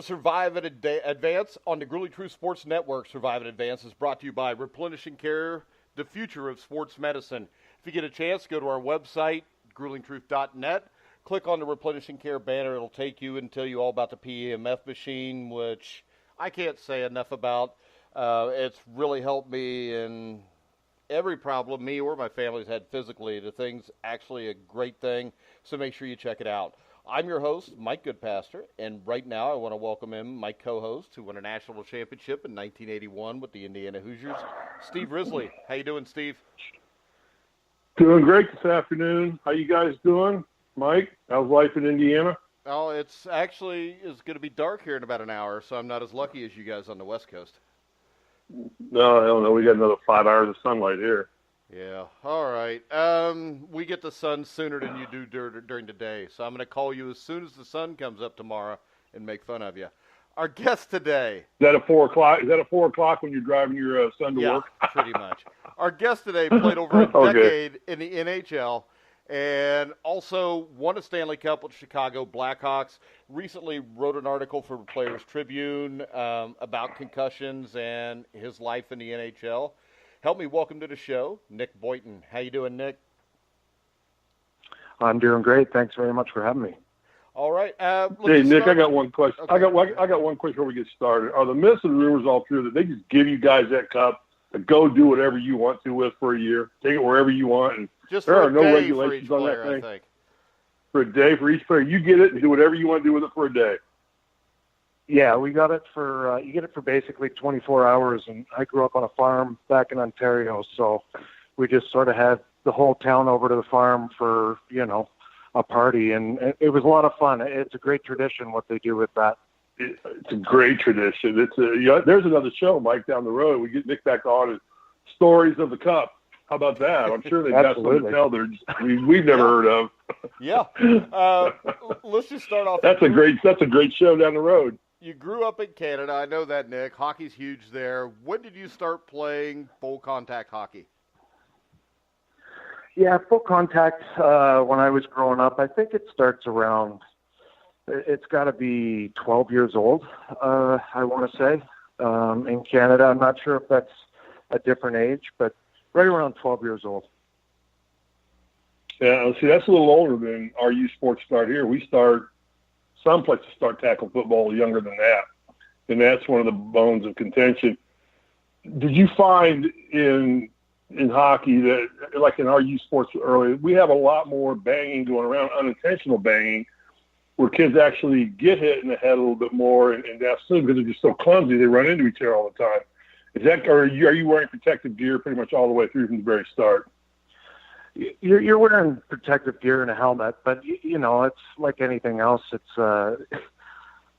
Survive and Advance on the Grueling Truth Sports Network. Survive and Advance is brought to you by Replenishing Care, the future of sports medicine. If you get a chance, go to our website, gruelingtruth.net. Click on the Replenishing Care banner. It'll take you and tell you all about the PEMF machine, which I can't say enough about. It's really helped me in every problem me or my family's had physically. The thing's actually a great thing, so make sure you check it out. I'm your host, Mike Goodpaster, and right now I want to welcome in my co-host who won a national championship in 1981 with the Indiana Hoosiers, Steve Risley. How you doing, Steve? Doing great this afternoon. How you guys doing? Mike, how's life in Indiana? Oh, it's going to be dark here in about an hour, so I'm not as lucky as you guys on the West Coast. No, I don't know. We got another 5 hours of sunlight here. Yeah, all right. We get the sun sooner than you do during the day, so I'm going to call you as soon as the sun comes up tomorrow and make fun of you. Our guest today. Is that at 4 o'clock? Is that at 4 o'clock when you're driving your son to work? Yeah, pretty much. Our guest today played over a decade in the NHL and also won a Stanley Cup with the Chicago Blackhawks. Recently wrote an article for Players Tribune about concussions and his life in the NHL. Help me welcome to the show, Nick Boynton. How you doing, Nick? I'm doing great. Thanks very much for having me. All right. Hey, Nick, I got one question. Okay. I got one question before we get started. Are the myths and rumors all true that they just give you guys that cup to go do whatever you want to with for a year, take it wherever you want, and just there are no day regulations for each on player, that thing? I think. For a day for each player, you get it and do whatever you want to do with it for a day. Yeah, we got it for you get it for basically 24 hours, and I grew up on a farm back in Ontario, so we just sort of had the whole town over to the farm for, a party, and it was a lot of fun. It's a great tradition what they do with that. It's a great tradition. There's another show, Mike, down the road. We get Nick back on and stories of the cup. How about that? I'm sure they've got something to tell there we've never heard of. Yeah. Let's just start off. That's a great show down the road. You grew up in Canada. I know that, Nick. Hockey's huge there. When did you start playing full contact hockey? Yeah, full contact when I was growing up. I think it starts around, it's got to be 12 years old, I want to say, in Canada. I'm not sure if that's a different age, but right around 12 years old. Yeah, see, that's a little older than our youth sports start here. Some places start tackle football younger than that, and that's one of the bones of contention. Did you find in hockey that, like in our youth sports early, we have a lot more banging going around, unintentional banging, where kids actually get hit in the head a little bit more, and that's because they're just so clumsy, they run into each other all the time. Or are you wearing protective gear pretty much all the way through from the very start? You're wearing protective gear and a helmet, but it's like anything else. It's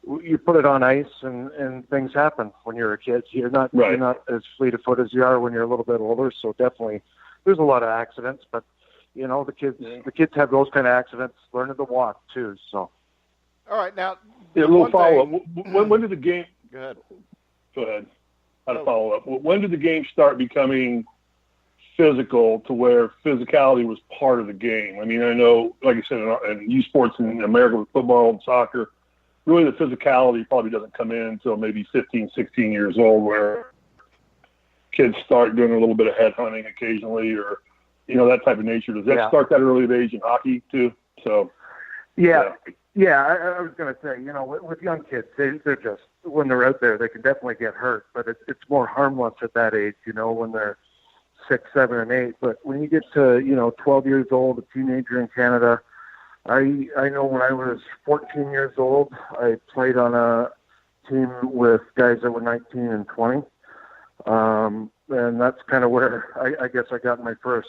you put it on ice and things happen when you're a kid. You're not as fleet of foot as you are when you're a little bit older. So definitely, there's a lot of accidents, but the kids have those kind of accidents learning to walk too. So. All right, now a little follow up. When did the game? Go ahead. Go ahead. How to follow up? When did the game start becoming physical to where physicality was part of the game? I mean, I know, like I said, in youth sports in America with football and soccer, really the physicality probably doesn't come in until maybe 15, 16 years old, where kids start doing a little bit of head hunting occasionally, or that type of nature. Does that start that early age in hockey too? So yeah. I was going to say, with young kids, they're just, when they're out there, they can definitely get hurt, but it's more harmless at that age, when they're 6, 7, and 8. But when you get to, 12 years old, a teenager in Canada, I know when I was 14 years old, I played on a team with guys that were 19 and 20. And that's kind of where I guess I got my first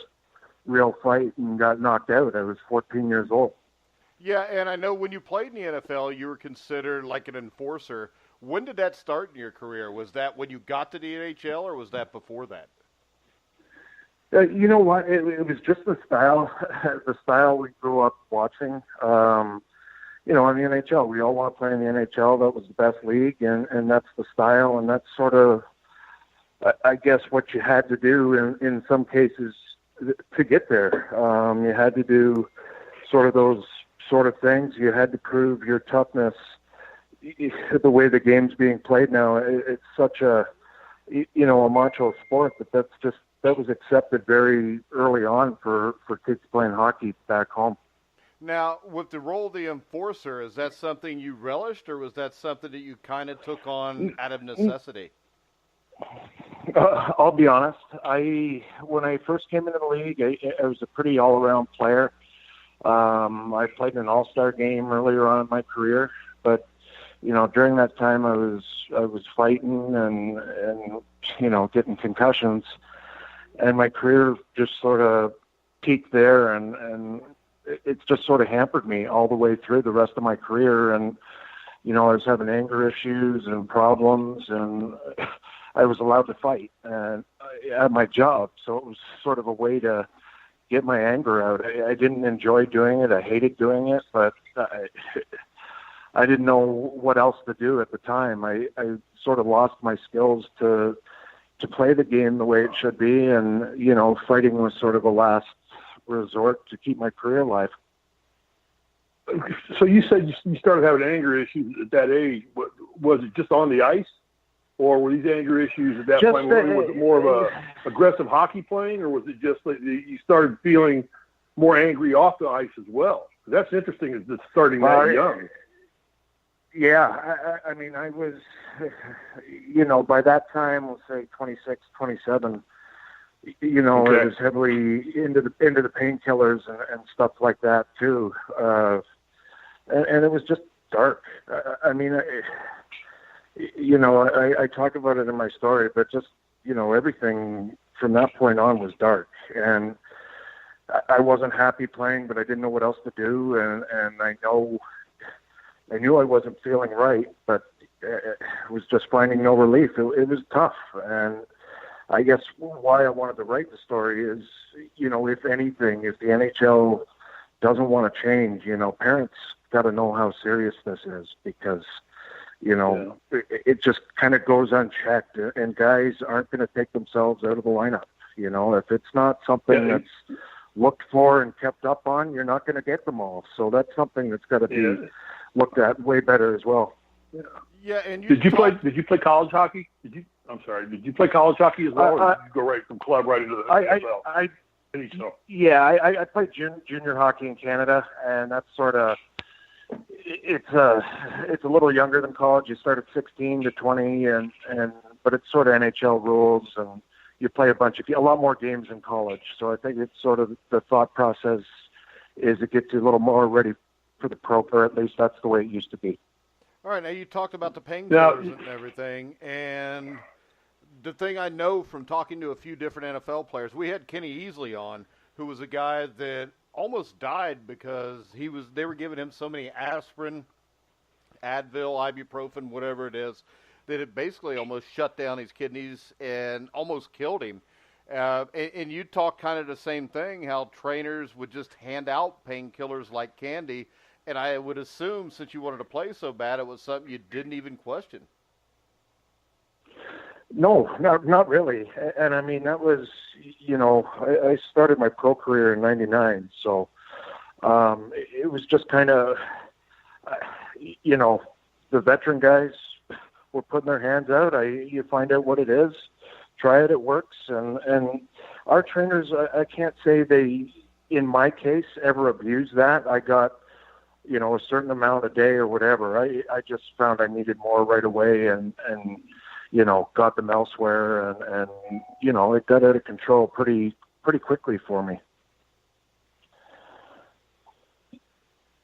real fight and got knocked out. I was 14 years old. Yeah, and I know when you played in the NFL, you were considered like an enforcer. When did that start in your career? Was that when you got to the NHL, or was that before that? You know what? It was just the style we grew up watching. In the NHL, we all want to play in the NHL. That was the best league, and that's the style, and that's sort of, I guess, what you had to do in some cases to get there. You had to do sort of those sort of things. You had to prove your toughness the way the game's being played now, it's such a macho sport, but that was accepted very early on for kids playing hockey back home. Now, with the role of the enforcer, is that something you relished, or was that something that you kind of took on out of necessity? I'll be honest. When I first came into the league, I was a pretty all-around player. I played in an all-star game earlier on in my career, but during that time I was fighting and getting concussions, and my career just sort of peaked there, and it's just sort of hampered me all the way through the rest of my career. And I was having anger issues and problems, and I was allowed to fight and at my job, so it was sort of a way to get my anger out. I didn't enjoy doing it. I hated doing it, but I didn't know what else to do at the time. I sort of lost my skills to play the game the way it should be, and fighting was sort of a last resort to keep my career alive. So you said you started having anger issues at that age. Was it just on the ice, or were these anger issues at that point? Was it more of a aggressive hockey playing, or was it just like you started feeling more angry off the ice as well? That's interesting. Is it starting that young? Yeah, I mean, I was, by that time, let's say 26, 27. Okay. I was heavily into the painkillers and stuff like that too, and it was just dark. I mean, I talk about it in my story, but just everything from that point on was dark, and I wasn't happy playing, but I didn't know what else to do, and I knew I wasn't feeling right, but it was just finding no relief. It was tough, and I guess why I wanted to write the story is, if anything, if the NHL doesn't want to change, parents got to know how serious this is, because, it just kind of goes unchecked, and guys aren't going to take themselves out of the lineup. If it's not something that's looked for and kept up on, you're not going to get them all. So that's something that's got to be looked at way better as well. Yeah, and did you play college hockey? Did you play college hockey as well, or did you go right from club right into the NFL? I played junior hockey in Canada, and that's sort of it's a little younger than college. You start at 16 to 20, but it's sort of NHL rules, and you play a lot more games in college. So I think it's sort of the thought process is it gets you a little more ready for the pro, or at least that's the way it used to be. All right, now you talked about the painkillers and everything, and the thing I know from talking to a few different NFL players, we had Kenny Easley on, who was a guy that almost died because they were giving him so many aspirin, Advil, ibuprofen, whatever it is, that it basically almost shut down his kidneys and almost killed him. And you talk kind of the same thing, how trainers would just hand out painkillers like candy, and I would assume since you wanted to play so bad, it was something you didn't even question. No, not really. And I mean, that was, I started my pro career in '99, so it was just kind of, the veteran guys were putting their hands out. You find out what it is, try it, it works. And our trainers, I can't say they, in my case, ever abused that. I got, a certain amount a day or whatever. I just found I needed more right away and got them elsewhere, and it got out of control pretty quickly for me.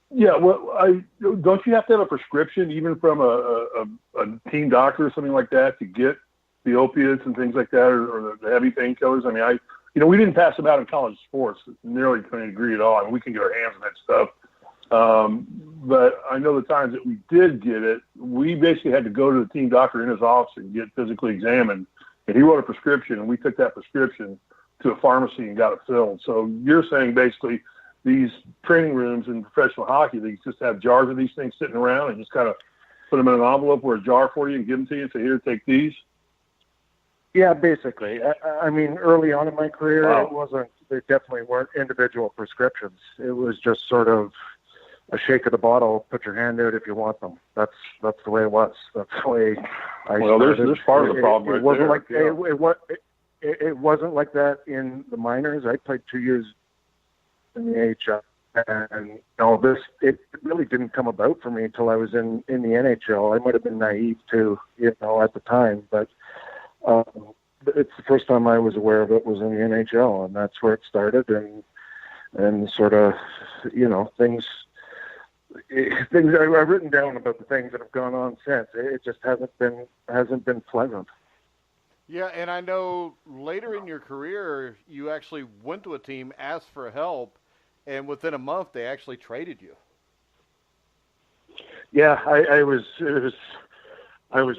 Yeah, well, don't you have to have a prescription, even from a team doctor or something like that, to get the opiates and things like that, or the heavy painkillers? I mean, we didn't pass them out in college sports nearly to any degree at all. I mean, we can get our hands on that stuff. But I know the times that we did get it, we basically had to go to the team doctor in his office and get physically examined. And he wrote a prescription, and we took that prescription to a pharmacy and got it filled. So you're saying basically these training rooms in professional hockey, they just have jars of these things sitting around and just kind of put them in an envelope or a jar for you and give them to you and say, here, take these? Yeah, basically. I mean, early on in my career, Wow. there definitely weren't individual prescriptions. It was just sort of, a shake of the bottle, put your hand out if you want them. That's the way it was. That's the way I started. There's part of the problem it wasn't like it wasn't like that in the minors. I played 2 years in the AHL, and it really didn't come about for me until I was in the NHL. I might have been naive too, at the time, but it's the first time I was aware of it was in the NHL, and that's where it started, and sort of, things I've written down about the things that have gone on since. It just hasn't been pleasant. Yeah, and I know later in your career, you actually went to a team, asked for help, and within a month they actually traded you. Yeah, I was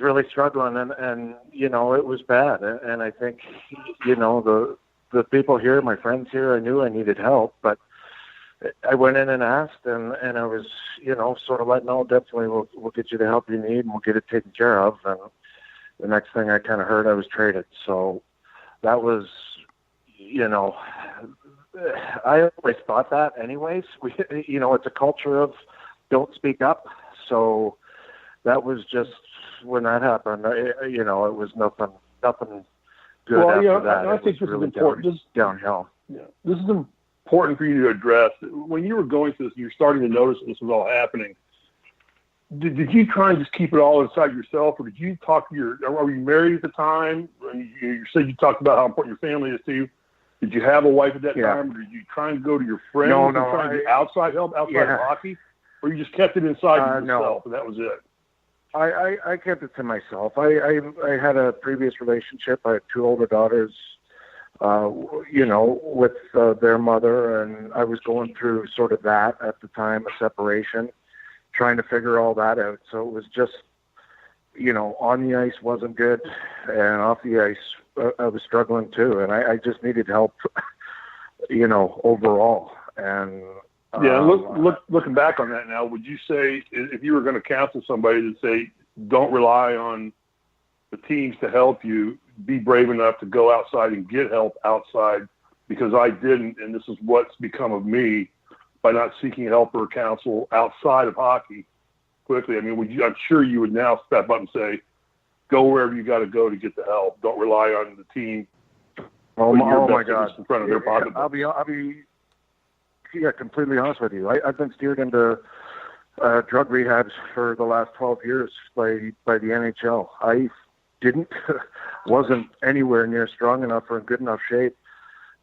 really struggling, and it was bad. And I think, the people here, my friends here, I knew I needed help, but I went in and asked, and I was, sort of letting, definitely we'll get you the help you need, and we'll get it taken care of. And the next thing I kind of heard, I was traded. So that was, I always thought that anyways. It's a culture of don't speak up. So that was just when that happened, it was nothing good after that. I think this is important. Downhill. Yeah, this is important for you to address. When you were going through this, you're starting to notice this was all happening. Did you try and just keep it all inside yourself, or did you talk to were you married at the time? You said you talked about how important your family is to you. Did you have a wife at that time, or did you try and go to your friends and try and get outside help outside of hockey? Or you just kept it inside yourself, and that was it? I kept it to myself. I had a previous relationship. I had 2 older daughters, with their mother, and I was going through sort of that at the time, a separation, trying to figure all that out. So it was just, on the ice wasn't good, and off the ice I was struggling too, and I just needed help, overall. And looking back on that now, would you say if you were going to counsel somebody to say, don't rely on the teams to help you, be brave enough to go outside and get help outside, because I didn't, and this is what's become of me by not seeking help or counsel outside of hockey quickly? I mean, I'm sure you would now step up and say, go wherever you got to go to get the help. Don't rely on the team. Oh my God! In front of their pocket. I'll be completely honest with you. I've been steered into drug rehabs for the last 12 years by the NHL. I wasn't anywhere near strong enough or in good enough shape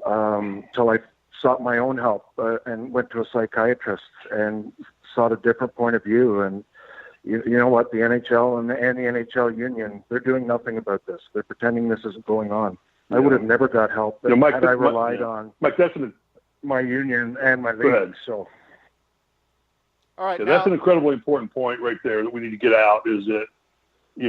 till I sought my own help and went to a psychiatrist and sought a different point of view. And you know what? The NHL and the NHL union, they're doing nothing about this. They're pretending this isn't going on. I would have never got help had I relied on my union and my league. So, all right, that's an incredibly important point right there that we need to get out. Is that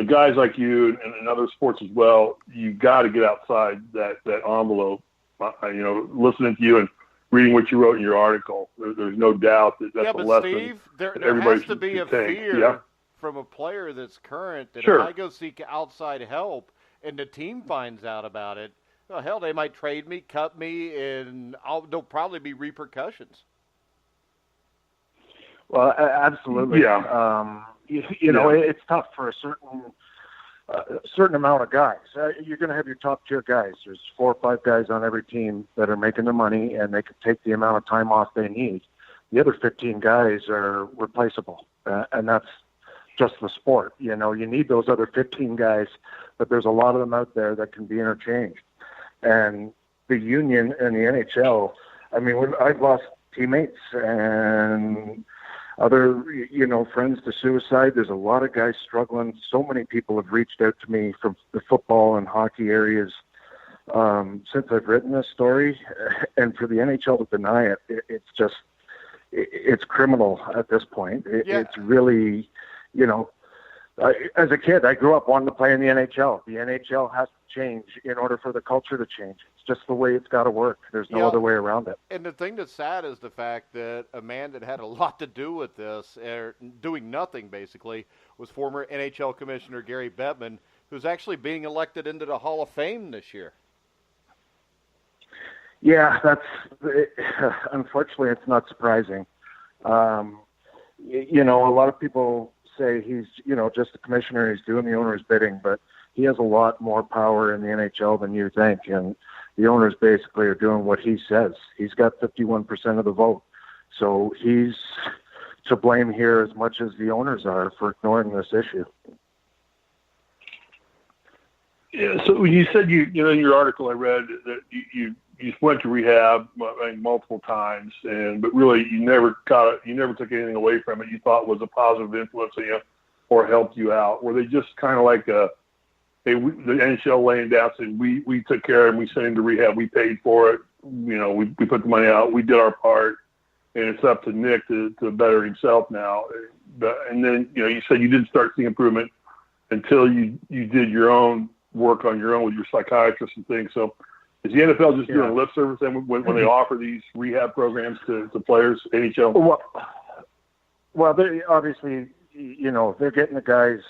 guys like you and in other sports as well, you got to get outside that envelope. Listening to you and reading what you wrote in your article, there's no doubt that's a lesson. Steve, there has to be a fear from a player that's current that if I go seek outside help and the team finds out about it, well, hell, they might trade me, cut me, and there'll probably be repercussions. Well, absolutely. Yeah. It's tough for a certain amount of guys. You're going to have your top tier guys. There's 4 or 5 guys on every team that are making the money, and they can take the amount of time off they need. The other 15 guys are replaceable, and that's just the sport. You need those other 15 guys, but there's a lot of them out there that can be interchanged. And the union and the NHL, I mean, I've lost teammates and other, friends to suicide. There's a lot of guys struggling. So many people have reached out to me from the football and hockey areas since I've written this story. And for the NHL to deny it, it's criminal at this point. It's really, as a kid, I grew up wanting to play in the NHL. The NHL has to change in order for the culture to change. It's just the way it's got to work. There's no other way around it. And the thing that's sad is the fact that a man that had a lot to do with this, doing nothing basically, was former NHL Commissioner Gary Bettman, who's actually being elected into the Hall of Fame this year. Yeah, unfortunately, it's not surprising. A lot of people say he's, just a commissioner, he's doing the owner's bidding, but he has a lot more power in the NHL than you think, and the owners basically are doing what he says. He's got 51% of the vote, so he's to blame here as much as the owners are for ignoring this issue. Yeah, so when you said in your article I read that you went to rehab multiple times, but really you never took anything away from it. You thought was a positive influence on you or helped you out. Were they just kind of like the NHL laying down saying we took care of him, we sent him to rehab, we paid for it, we put the money out, we did our part, and it's up to Nick to better himself now. And then you said you didn't start seeing improvement until you did your own work on your own with your psychiatrist and things. So is the NFL just doing lip service then when they offer these rehab programs to players, NHL? Well, they obviously, they're getting the guys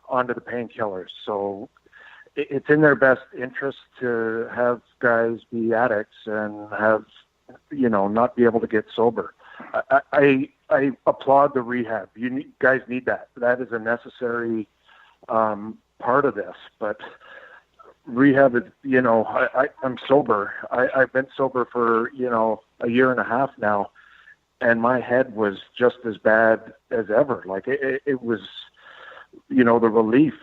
onto the painkillers. So it's in their best interest to have guys be addicts and have, not be able to get sober. I applaud the rehab. Guys need that. That is a necessary part of this, but rehab is, I'm sober. I've been sober for, a year and a half now, and my head was just as bad as ever. Like it was, the relief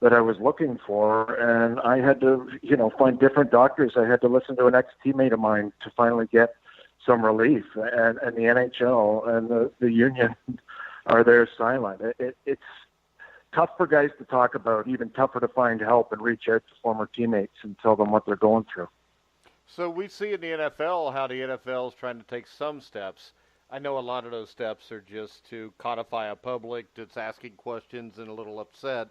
that I was looking for, and I had to, find different doctors. I had to listen to an ex-teammate of mine to finally get some relief, and the NHL and the union are there silent. It's tough for guys to talk about, even tougher to find help and reach out to former teammates and tell them what they're going through. So we see in the NFL how the NFL is trying to take some steps. I know a lot of those steps are just to codify a public that's asking questions and a little upset.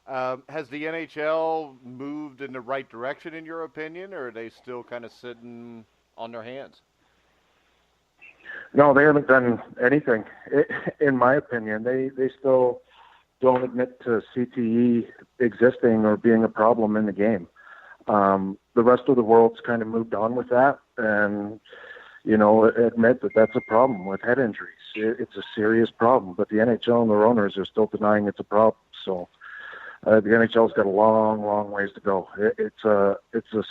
Has the NHL moved in the right direction, in your opinion, or are they still kind of sitting on their hands? No, they haven't done anything. In my opinion, they still don't admit to CTE existing or being a problem in the game. The rest of the world's kind of moved on with that and, admit that that's a problem with head injuries. It's a serious problem, but the NHL and their owners are still denying it's a problem. So the NHL's got a long, long ways to go. It's a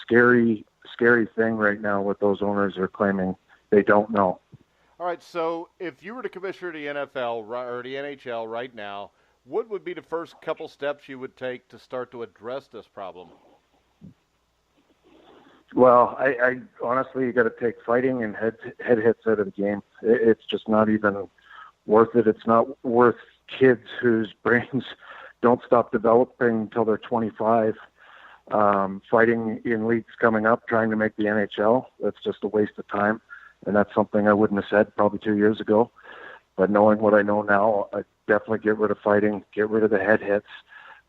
scary, scary thing right now what those owners are claiming they don't know. All right, so if you were the commissioner of the NFL or the NHL right now, what would be the first couple steps you would take to start to address this problem? Well, I honestly, you got to take fighting and head hits out of the game. It's just not even worth it. It's not worth kids whose brains don't stop developing until they're 25, fighting in leagues coming up, trying to make the NHL. That's just a waste of time, and that's something I wouldn't have said probably 2 years ago. But knowing what I know now, I definitely get rid of fighting, get rid of the head hits,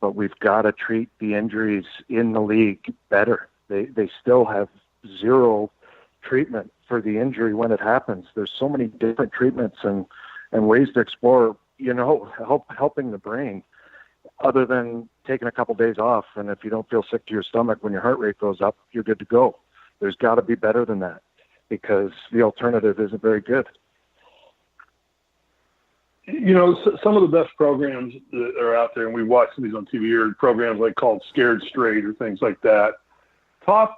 but we've got to treat the injuries in the league better. They still have zero treatment for the injury when it happens. There's so many different treatments and ways to explore, helping the brain other than taking a couple days off. And if you don't feel sick to your stomach when your heart rate goes up, you're good to go. There's got to be better than that because the alternative isn't very good. Some of the best programs that are out there, and we watch these on TV, are programs like called Scared Straight or things like that.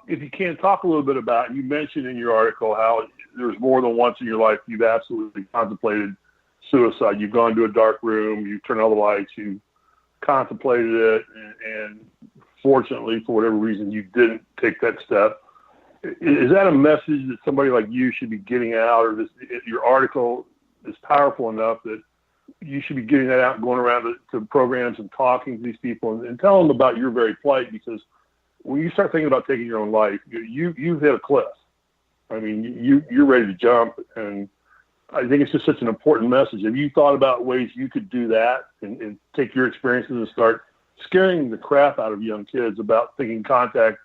If you can, talk a little bit about, you mentioned in your article how there's more than once in your life you've absolutely contemplated suicide. You've gone to a dark room, you've turned all the lights, you've contemplated it, and fortunately, for whatever reason, you didn't take that step. Is that a message that somebody like you should be getting out, or your article is powerful enough that you should be getting that out and going around to programs and talking to these people and telling them about your very plight? Because when you start thinking about taking your own life, you've hit a cliff. I mean, you're ready to jump, and I think it's just such an important message. Have you thought about ways you could do that and take your experiences and start scaring the crap out of young kids about thinking contact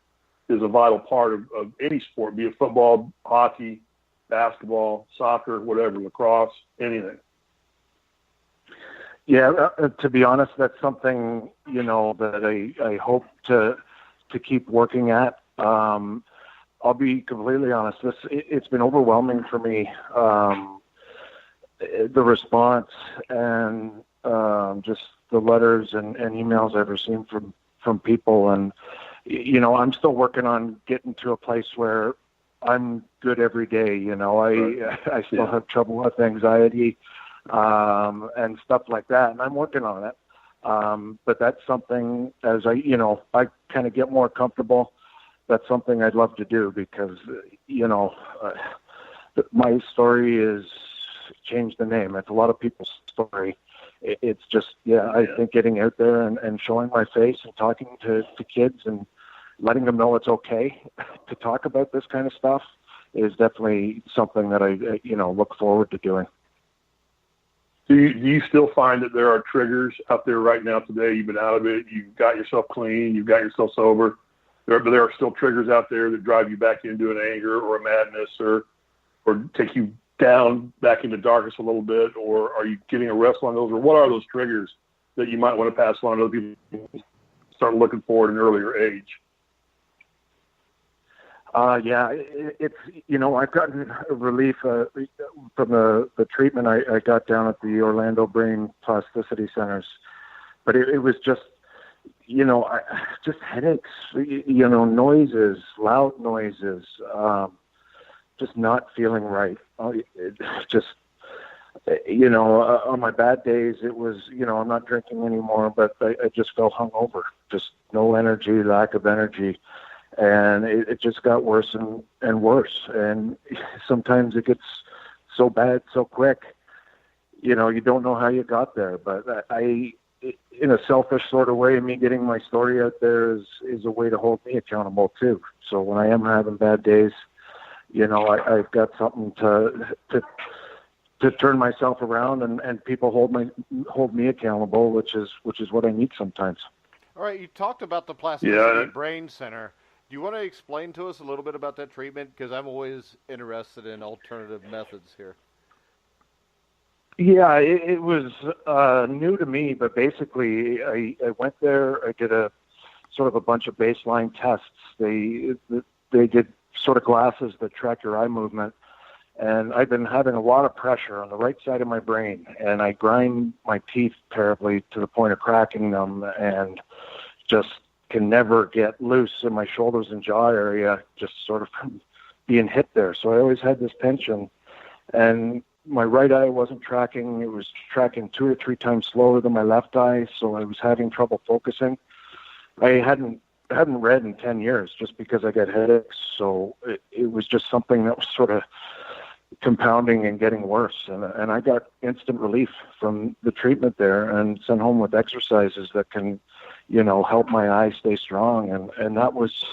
is a vital part of any sport, be it football, hockey, basketball, soccer, whatever, lacrosse, anything? Yeah, to be honest, that's something, that I hope to keep working at. I'll be completely honest. It's been overwhelming for me. the response and just the letters and emails I've received from people. And, I'm still working on getting to a place where I'm good every day. I still have trouble with anxiety and stuff like that, and I'm working on it. But that's something as I kind of get more comfortable, that's something I'd love to do because, my story is change the name. It's a lot of people's story. It's just, I think getting out there and showing my face and talking to kids and letting them know it's okay to talk about this kind of stuff is definitely something that I, look forward to doing. Do you still find that there are triggers out there right now today? You've been out of it. You've got yourself clean. You've got yourself sober. But there are still triggers out there that drive you back into an anger or a madness or take you down back into darkness a little bit, or are you getting a wrestle on those, or what are those triggers that you might want to pass on to other people start looking for at an earlier age? It's, I've gotten relief from the treatment I got down at the Orlando Brain Plasticity Centers, but it was just, just headaches, noises, loud noises, just not feeling right. Just, on my bad days, it was, I'm not drinking anymore, but I just felt hungover, just no energy, lack of energy. And it just got worse and worse. And sometimes it gets so bad so quick, you don't know how you got there. But I in a selfish sort of way, me getting my story out there is a way to hold me accountable too. So when I am having bad days, I've got something to turn myself around, and people hold me accountable, which is what I need sometimes. All right, you talked about the Plasticity Brain Center. Do you want to explain to us a little bit about that treatment? Because I'm always interested in alternative methods here. Yeah, it was new to me, but basically I went there. I did a sort of a bunch of baseline tests. They did sort of glasses that track your eye movement, and I've been having a lot of pressure on the right side of my brain, and I grind my teeth terribly to the point of cracking them, and just can never get loose in my shoulders and jaw area, just sort of from being hit there. So I always had this tension, and my right eye wasn't tracking. It was tracking 2 or 3 times slower than my left eye, so I was having trouble focusing. I hadn't read in 10 years just because I got headaches, so it was just something that was sort of compounding and getting worse. And I got instant relief from the treatment there and sent home with exercises that can, help my eye stay strong. And that was,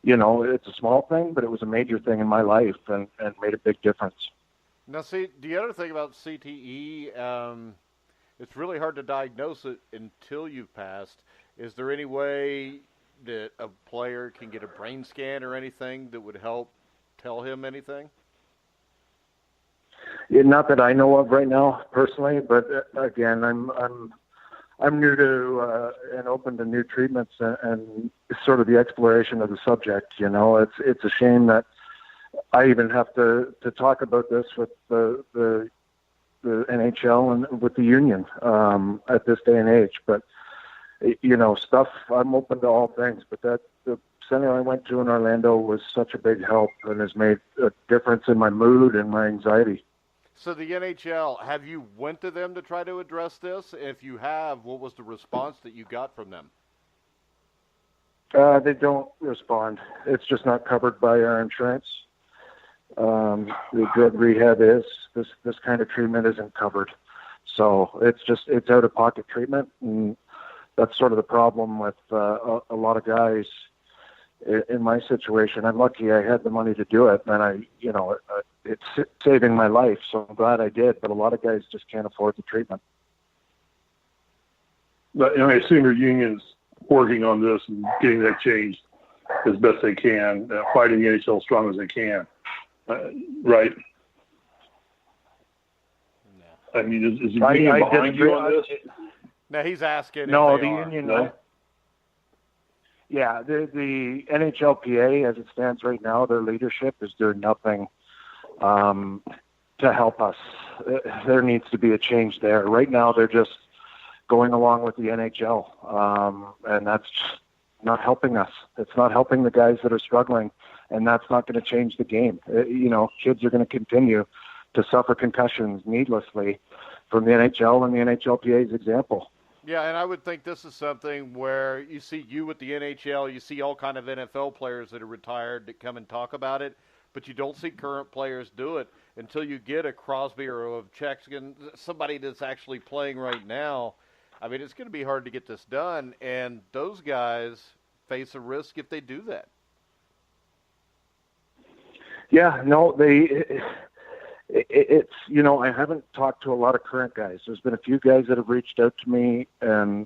it's a small thing, but it was a major thing in my life and made a big difference. Now, see, the other thing about CTE, it's really hard to diagnose it until you've passed. Is there any way that a player can get a brain scan or anything that would help tell him anything? Not that I know of right now, personally, but again, I'm new to and open to new treatments and sort of the exploration of the subject. It's a shame that I even have to talk about this with the NHL and with the union at this day and age. But stuff. I'm open to all things. But the center I went to in Orlando was such a big help and has made a difference in my mood and my anxiety. So the NHL, have you went to them to try to address this? If you have, what was the response that you got from them? They don't respond. It's just not covered by our insurance. The drug rehab is. This kind of treatment isn't covered. So it's out-of-pocket treatment, and that's sort of the problem with a lot of guys in my situation. I'm lucky I had the money to do it, and it's saving my life, so I'm glad I did. But a lot of guys just can't afford the treatment. But I assume your union's working on this and getting that changed as best they can, fighting the NHL as strong as they can, right? No. I mean, is the union behind you on this? No, he's asking. No, the union. No. Yeah, the NHLPA, as it stands right now, their leadership is doing nothing. to help us. There needs to be a change there. Right now, they're just going along with the NHL, and that's just not helping us. It's not helping the guys that are struggling, and that's not going to change the game. Kids are going to continue to suffer concussions needlessly from the NHL and the NHLPA's example. Yeah, and I would think this is something where you see you with the NHL, you see all kind of NFL players that are retired that come and talk about it, but you don't see current players do it until you get a Crosby or a Chexkin, somebody that's actually playing right now. I mean, it's going to be hard to get this done, and those guys face a risk if they do that. Yeah, no, it's, I haven't talked to a lot of current guys. There's been a few guys that have reached out to me and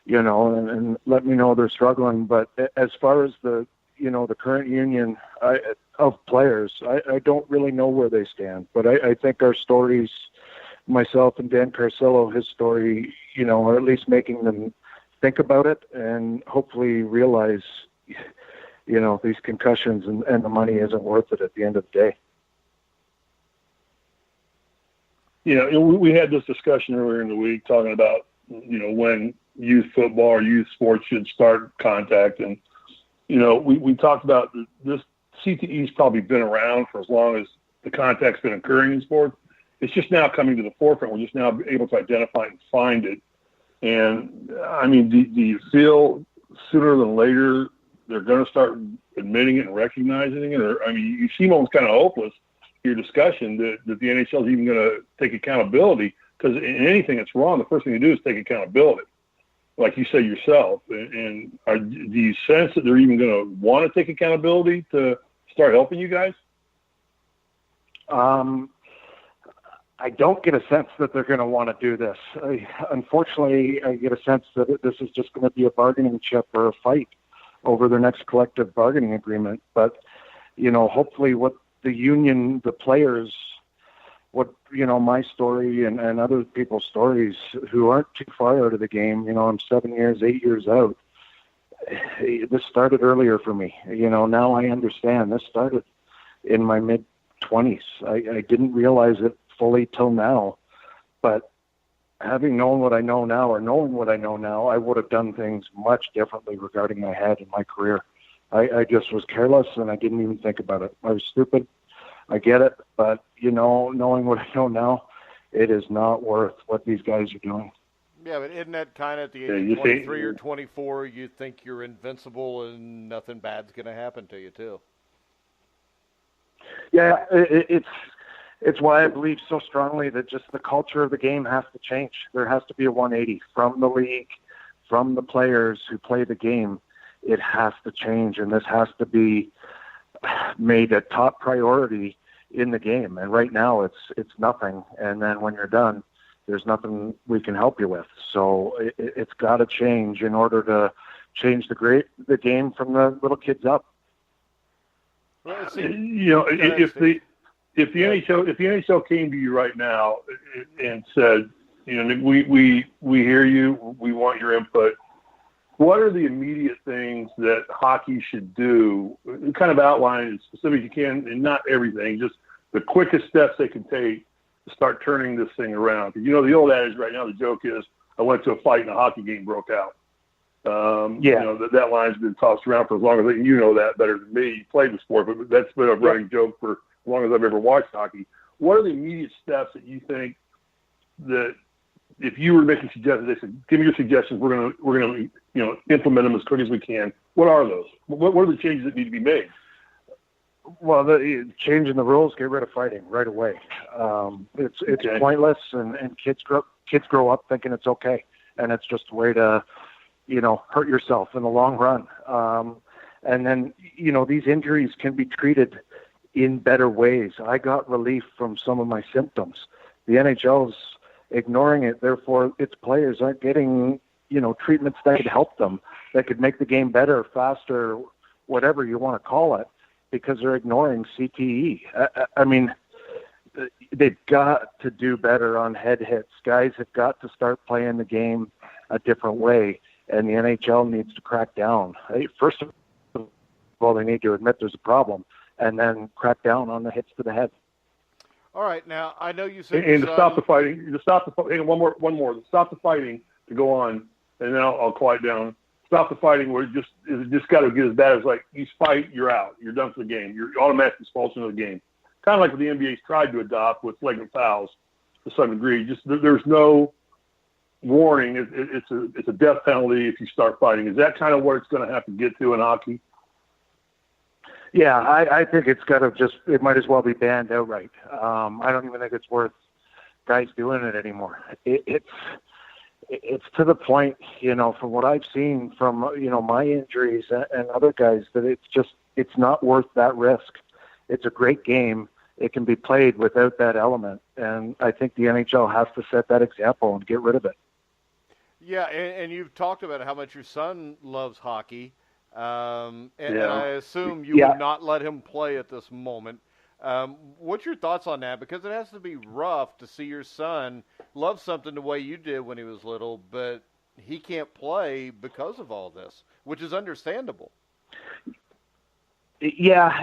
let me know they're struggling. But as far as the current union of players, I don't really know where they stand. But I think our stories, myself and Dan Carcillo, his story, are at least making them think about it and hopefully realize, these concussions and the money isn't worth it at the end of the day. We had this discussion earlier in the week talking about, when youth football or youth sports should start contact. And, we talked about this. CTE's probably been around for as long as the contact's been occurring in sports. It's just now coming to the forefront. We're just now able to identify and find it. And, I mean, do you feel sooner than later they're going to start admitting it and recognizing it? Or, I mean, you seem almost kind of hopeless in your discussion that the NHL is even going to take accountability, because in anything that's wrong, the first thing you do is take accountability, like you say yourself. And do you sense that they're even going to want to take accountability to start helping you guys? I don't get a sense that they're going to want to do this. Unfortunately, I get a sense that this is just going to be a bargaining chip or a fight over their next collective bargaining agreement. But, hopefully what the union, the players, what, my story and other people's stories who aren't too far out of the game, I'm 7 years, 8 years out. This started earlier for me. Now I understand. This started in my mid-20s. I didn't realize it fully till now, but having known what I know now, or knowing what I know now, I would have done things much differently regarding my head and my career. I just was careless, and I didn't even think about it. I was stupid. I get it, but, knowing what I know now, it is not worth what these guys are doing. Yeah, but isn't that kind of at the age of 23 or 24, you think you're invincible and nothing bad's going to happen to you, too? Yeah, it's why I believe so strongly that just the culture of the game has to change. There has to be a 180 from the league, from the players who play the game. It has to change, and this has to be made a top priority in the game. And right now it's nothing. And then when you're done, there's nothing we can help you with. So it's got to change in order to change the game from the little kids up. Well, if the NHL came to you right now and said, we hear you, we want your input, what are the immediate things that hockey should do? Kind of outline as specific as you can, and not everything, just the quickest steps they can take to start turning this thing around. Because, the old adage right now, the joke is, I went to a fight and a hockey game broke out. That line's been tossed around for as long as you know that better than me. You played the sport, but that's been a running joke for as long as I've ever watched hockey. What are the immediate steps that you think that if you were making suggestions, they said, give me your suggestions, we're gonna implement them as quick as we can. What are those? What are the changes that need to be made? Well, changing the rules, get rid of fighting right away. It's pointless, and kids grow up thinking it's okay, and it's just a way to hurt yourself in the long run. And then these injuries can be treated in better ways. I got relief from some of my symptoms. The NHL's ignoring it, therefore its players aren't getting treatments that could help them, that could make the game better, faster, whatever you want to call it, because they're ignoring CTE. I mean, they've got to do better on head hits. Guys have got to start playing the game a different way, and the NHL needs to crack down. First of all, they need to admit there's a problem, and then crack down on the hits to the head. All right, now I know you said And to stop the fighting, hang on, one more, to stop the fighting, to go on, and then I'll quiet down. Stop the fighting where it just got to get as bad as like you fight, you're out, you're done for the game, you're automatic expulsion of the game. Kind of like what the NBA's tried to adopt with flagrant fouls to some degree. Just there's no warning. It's a death penalty if you start fighting. Is that kind of what it's going to have to get to in hockey? Yeah, I think it's got to it might as well be banned outright. I don't even think it's worth guys doing it anymore. It's to the point, from what I've seen from, my injuries and other guys, that it's not worth that risk. It's a great game. It can be played without that element. And I think the NHL has to set that example and get rid of it. Yeah, and you've talked about how much your son loves hockey. And I assume you would not let him play at this moment. What's your thoughts on that? Because it has to be rough to see your son love something the way you did when he was little, but he can't play because of all this, which is understandable. Yeah,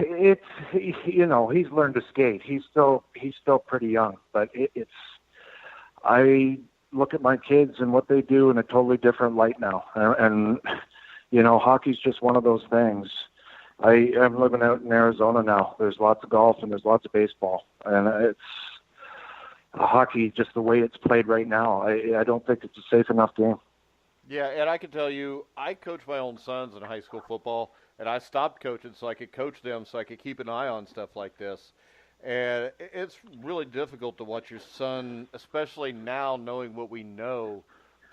he's learned to skate. He's still pretty young, but I look at my kids and what they do in a totally different light now, and hockey's just one of those things. I'm living out in Arizona now. There's lots of golf and there's lots of baseball. And it's hockey just the way it's played right now. I don't think it's a safe enough game. Yeah, and I can tell you, I coach my own sons in high school football, and I stopped coaching so I could coach them, so I could keep an eye on stuff like this. And it's really difficult to watch your son, especially now knowing what we know,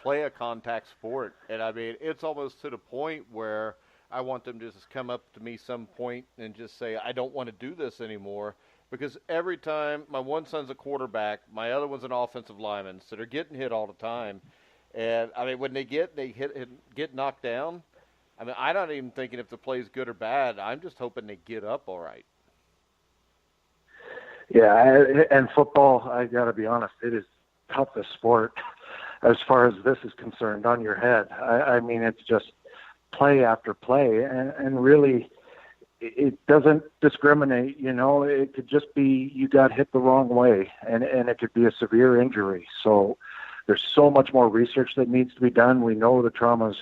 play a contact sport. And I mean, it's almost to the point where I want them to just come up to me some point and just say, I don't want to do this anymore. Because every time, my one son's a quarterback, my other one's an offensive lineman, so they're getting hit all the time. And I mean, when they get knocked down, I mean, I'm not even thinking if the play's good or bad. I'm just hoping they get up all right. Yeah, and football, I got to be honest, it is toughest sport as far as this is concerned on your head. I mean, it's just play after play, and really it doesn't discriminate, It could just be you got hit the wrong way, and it could be a severe injury. So there's so much more research that needs to be done. We know the trauma's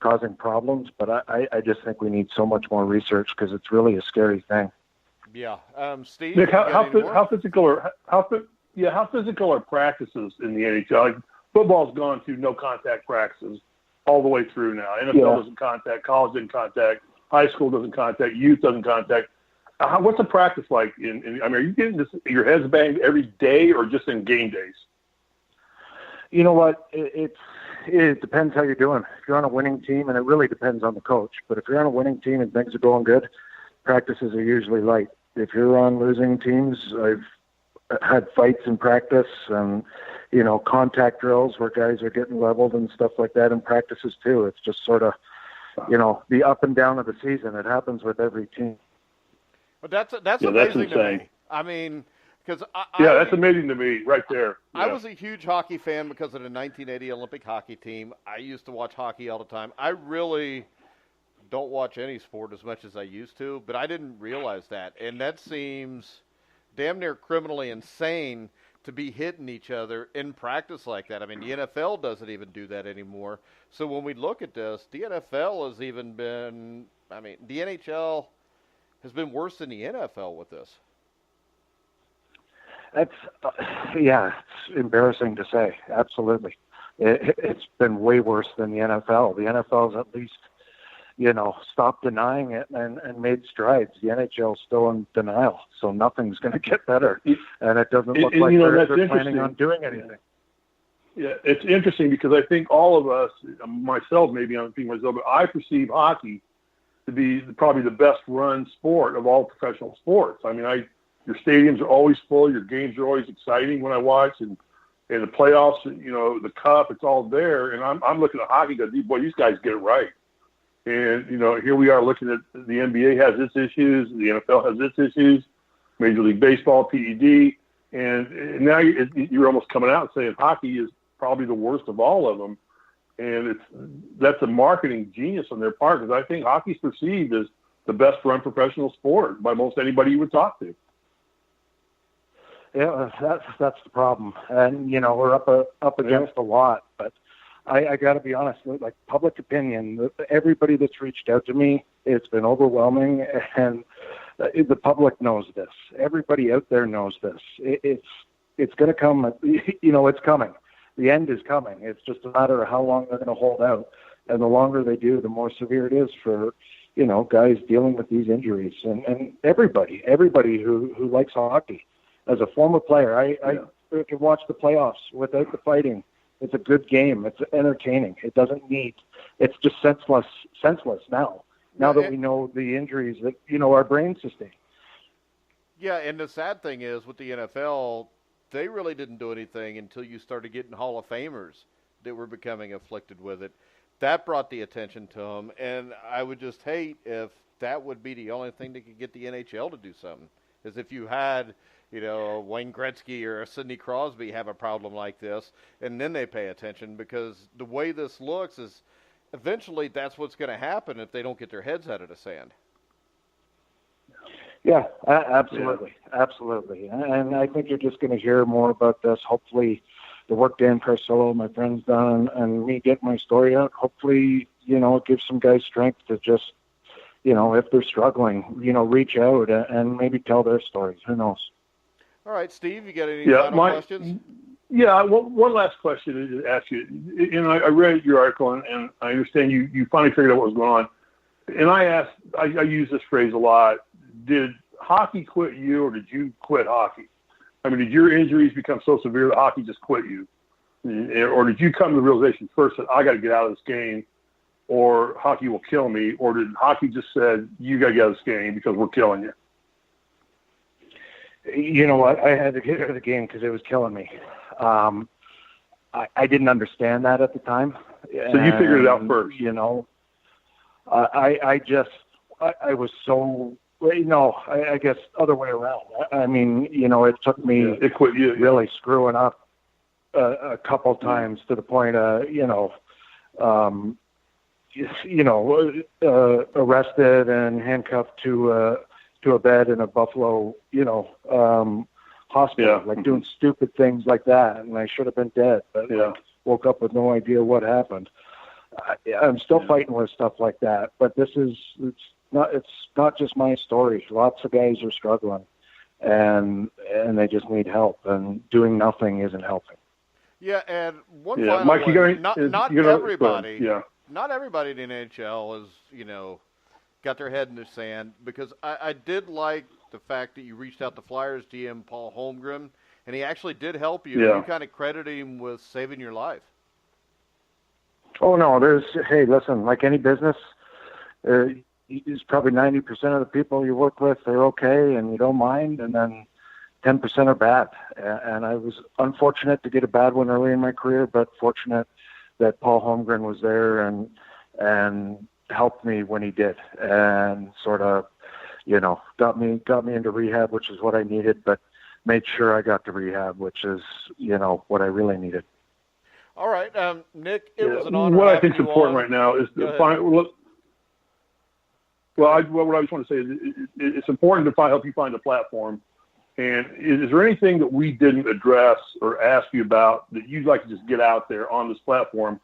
causing problems, but I just think we need so much more research because it's really a scary thing. Yeah. Steve? Nick, how physical are practices in the NHL? Like, football's gone through no contact practices all the way through now. NFL doesn't contact, college doesn't contact, high school doesn't contact, youth doesn't contact. What's the practice like? I mean, are you getting your heads banged every day or just in game days? You know what? It depends how you're doing. If you're on a winning team, and it really depends on the coach, but if you're on a winning team and things are going good, practices are usually light. If you're on losing teams, I've had fights in practice and, contact drills where guys are getting leveled and stuff like that in practices too. It's just sort of, the up and down of the season. It happens with every team. But that's amazing to me. I mean, because that's amazing to me right there. Yeah. I was a huge hockey fan because of the 1980 Olympic hockey team. I used to watch hockey all the time. I really don't watch any sport as much as I used to, but I didn't realize that. And that seems damn near criminally insane to be hitting each other in practice like that. I mean, the NFL doesn't even do that anymore. So when we look at this, the NFL has even been, the NHL has been worse than the NFL with this. That's, it's embarrassing to say. Absolutely. It's been way worse than the NFL. The NFL's at least, stopped denying it and made strides. The NHL's still in denial, so nothing's going to get better. And it doesn't look like they're planning on doing anything. Yeah, it's interesting because I think all of us, myself maybe I'm speaking myself, but I perceive hockey to be probably the best run sport of all professional sports. I mean, your stadiums are always full, your games are always exciting when I watch, and in the playoffs, the cup, it's all there. And I'm looking at hockey going, boy, these guys get it right. And, here we are looking at the NBA has its issues, the NFL has its issues, Major League Baseball, PED, and now you're almost coming out saying hockey is probably the worst of all of them. And that's a marketing genius on their part, because I think hockey's perceived as the best run professional sport by most anybody you would talk to. Yeah, that's the problem. And, we're up against a lot, but I got to be honest, like public opinion, everybody that's reached out to me, it's been overwhelming, and the public knows this. Everybody out there knows this. It's going to come, it's coming. The end is coming. It's just a matter of how long they're going to hold out. And the longer they do, the more severe it is for, guys dealing with these injuries. And everybody who likes hockey. As a former player, I can watch the playoffs without the fighting. It's a good game. It's entertaining. It doesn't need. It's just senseless now. Now that we know the injuries that our brains sustain. Yeah, and the sad thing is with the NFL, they really didn't do anything until you started getting Hall of Famers that were becoming afflicted with it. That brought the attention to them, and I would just hate if that would be the only thing that could get the NHL to do something. Is if you had, Wayne Gretzky or a Sidney Crosby have a problem like this, and then they pay attention, because the way this looks is eventually that's what's going to happen if they don't get their heads out of the sand. Yeah, absolutely. Absolutely. And I think you're just going to hear more about this. Hopefully the work Dan Carcillo, my friend's done, and me get my story out, hopefully, it gives some guys strength to just, if they're struggling, reach out and maybe tell their stories. Who knows? All right, Steve, you got any final questions? Yeah, one last question to ask you. I read your article, and I understand you finally figured out what was going on. And I use this phrase a lot. Did hockey quit you, or did you quit hockey? I mean, did your injuries become so severe that hockey just quit you? Or did you come to the realization first that I got to get out of this game, or hockey will kill me? Or did hockey just said, you got to get out of this game because we're killing you? You know what? I had to get out of the game because it was killing me. I didn't understand that at the time. So you figured it out first. I was so... No, I guess other way around. I mean, it took me really screwing up a couple times to the point of, arrested and handcuffed to a bed in a Buffalo, hospital, like doing stupid things like that. And I should have been dead, but woke up with no idea what happened. I'm still fighting with stuff like that, but it's not just my story. Lots of guys are struggling, and they just need help, and doing nothing isn't helping. Yeah, and one final Mike, one. Not everybody. Not everybody in the NHL is, got their head in the sand, because I did like the fact that you reached out to Flyers GM Paul Holmgren, and he actually did help you. Yeah. You kind of credited him with saving your life. Oh no, hey, listen, like any business, it's probably 90% of the people you work with, they're okay and you don't mind, and then 10% are bad. And I was unfortunate to get a bad one early in my career, but fortunate that Paul Holmgren was there and helped me when he did, and sort of, got me into rehab, which is what I needed, but made sure I got to rehab, which is, what I really needed. All right, Nick, it was an honor. What I think is important right now is to find. What I just want to say is it's important to help you find a platform. And is there anything that we didn't address or ask you about that you'd like to just get out there on this platform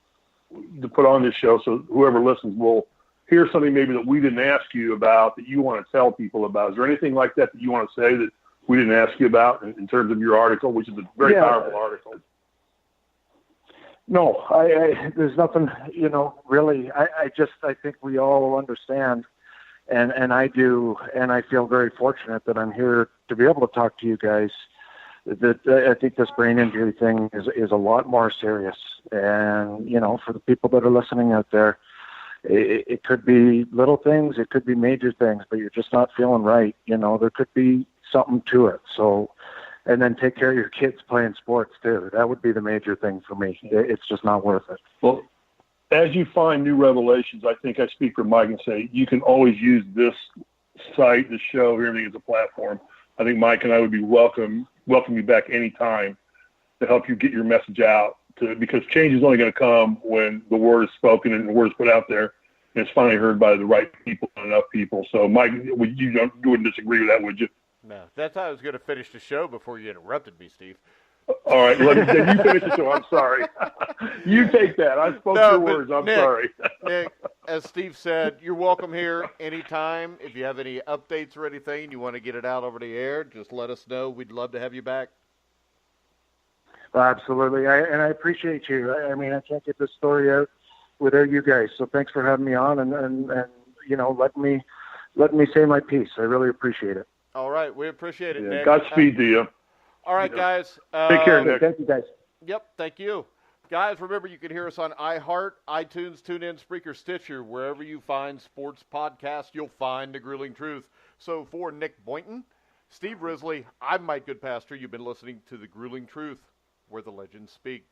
to put on this show, so whoever listens will hear something maybe that we didn't ask you about that you want to tell people about? Is there anything like that you want to say that we didn't ask you about in terms of your article, which is a very powerful article? No, there's nothing, really. I think we all understand. And I do, and I feel very fortunate that I'm here to be able to talk to you guys. That I think this brain injury thing is a lot more serious. And, for the people that are listening out there, it could be little things, it could be major things, but you're just not feeling right. There could be something to it. So, and then take care of your kids playing sports too. That would be the major thing for me. It's just not worth it. Well, as you find new revelations, I think I speak for Mike and say you can always use this site, this show, everything as a platform. I think Mike and I would be welcome you back anytime to help you get your message out, because change is only going to come when the word is spoken and the word is put out there, and it's finally heard by the right people and enough people. So, Mike, you wouldn't disagree with that, would you? No, that's how I was going to finish the show before you interrupted me, Steve. All right, then you finish the show. I'm sorry. You take that. I spoke your words. I'm sorry. Nick, as Steve said, you're welcome here anytime. If you have any updates or anything, you want to get it out over the air, just let us know. We'd love to have you back. Well, absolutely. I appreciate you. I mean, I can't get this story out without you guys. So thanks for having me on and let me say my piece. I really appreciate it. All right. We appreciate it, Nick. Godspeed to you. All right, guys. Take care, Nick. Thank you, guys. Yep, thank you. Guys, remember you can hear us on iHeart, iTunes, TuneIn, Spreaker, Stitcher. Wherever you find sports podcasts, you'll find The Grueling Truth. So for Nick Boynton, Steve Risley, I'm Mike Goodpaster. You've been listening to The Grueling Truth, where the legends speak.